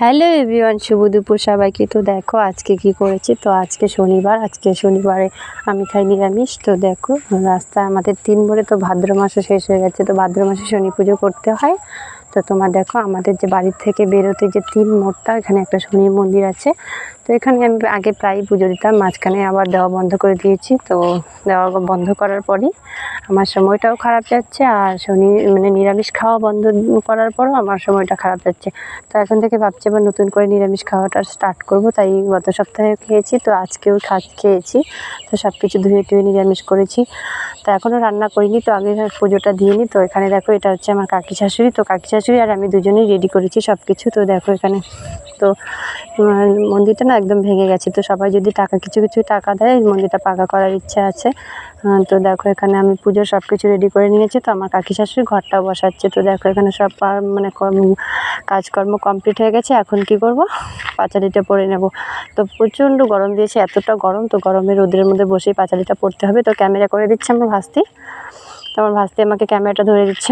Hello everyone, শুভ দুপুর সবাইকে। তো দেখো আজকে কি করেছি। তো আজকে শনিবারে আমি খাই নিরামিষ। তো দেখো রাস্তায় আমাদের 3 মোড়ে তো ভাদ্র মাসে শেষ হয়ে গেছে, তো ভাদ্র মাসে শনি পুজো করতে হয়। তো তোমার দেখো আমাদের যে বাড়ির থেকে বেরোতে যে 3 মোড়টা, এখানে একটা শনি মন্দির আছে। তো এখানে আমি আগে প্রায়ই পুজো দিতাম, মাঝখানে আবার দেওয়া বন্ধ করে দিয়েছি। তো দেওয়া বন্ধ করার পরই আমার সময়টাও খারাপ যাচ্ছে, আর নিরামিষ খাওয়া বন্ধ করার পরও আমার সময়টা খারাপ যাচ্ছে। তো এখন থেকে ভাবছি আবার নতুন করে নিরামিষ খাওয়াটা স্টার্ট করব। তাই গত সপ্তাহে খেয়েছি, তো আজকেও খেয়েছি। তো সব কিছু ধুয়ে টুয়ে নিরামিষ করেছি। তো এখনও রান্না করিনি, তো আগে পুজোটা দিয়ে নিই। তো এখানে দেখো এটা হচ্ছে আমার কাকি শাশুড়ি। তো কাকি শাশুড়ি আর আমি দুজনেই রেডি করেছি সব কিছু। তো দেখো এখানে তো মন্দিরটা না একদম ভেঙে গেছে। তো সবাই যদি কিছু টাকা দেয়, মন্দিরটা পাকা করার ইচ্ছা আছে। তো দেখো এখানে আমি পুজোর সব কিছু রেডি করে নিয়েছি। তো আমার কাকি শাশুড়ি ঘরটাও বসাচ্ছে। তো দেখো এখানে সব কাজকর্ম কমপ্লিট হয়ে গেছে। এখন কি করব, পাঁচালিটা পরে নেব। তো প্রচণ্ড গরম দিয়েছে, এতটা গরম, তো গরমে রোদের মধ্যে বসেই পাঁচালিটা পরতে হবে। তো ক্যামেরা করে দিচ্ছে আমার ভাস্তি। তো আমার ভাস্তি আমাকে ক্যামেরাটা ধরে দিচ্ছে।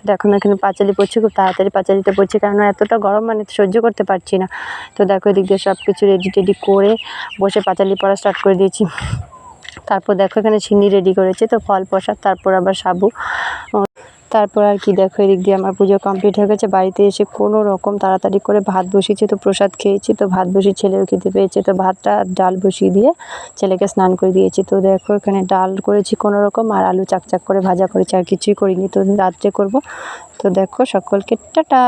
দেখো আমি এখানে পাঁচালি পড়ছি, খুব তাড়াতাড়ি পাঁচালিটা পড়ছি, কারণ এতটা গরম সহ্য করতে পারছি না। তো দেখো এদিক দিয়ে সব কিছু রেডি করে বসে পাঁচালি পড়া স্টার্ট করে দিয়েছি। তারপর দেখো এখানে চিনি রেডি করেছে, তো ফল প্রসাদ, তারপর আবার সাবু। তারপর আর কি দেখো এদিক দিয়ে আমার পুজো কমপ্লিট হয়ে গেছে। বাড়িতে এসে কোনো রকম তাড়াতাড়ি করে ভাত বসিয়েছি, তো প্রসাদ খেয়েছি। তো ভাত বসিয়ে ছেলেও খেতে পেয়েছে, তো ভাতটা ডাল বসিয়ে দিয়ে ছেলেকে স্নান করে দিয়েছি। তো দেখো এখানে ডাল করেছি কোনো রকম, আর আলু চাকচাক করে ভাজা করেছি, আর কিছুই করিনি। তো রাত্রে করব। তো দেখো সকলকে টাটা।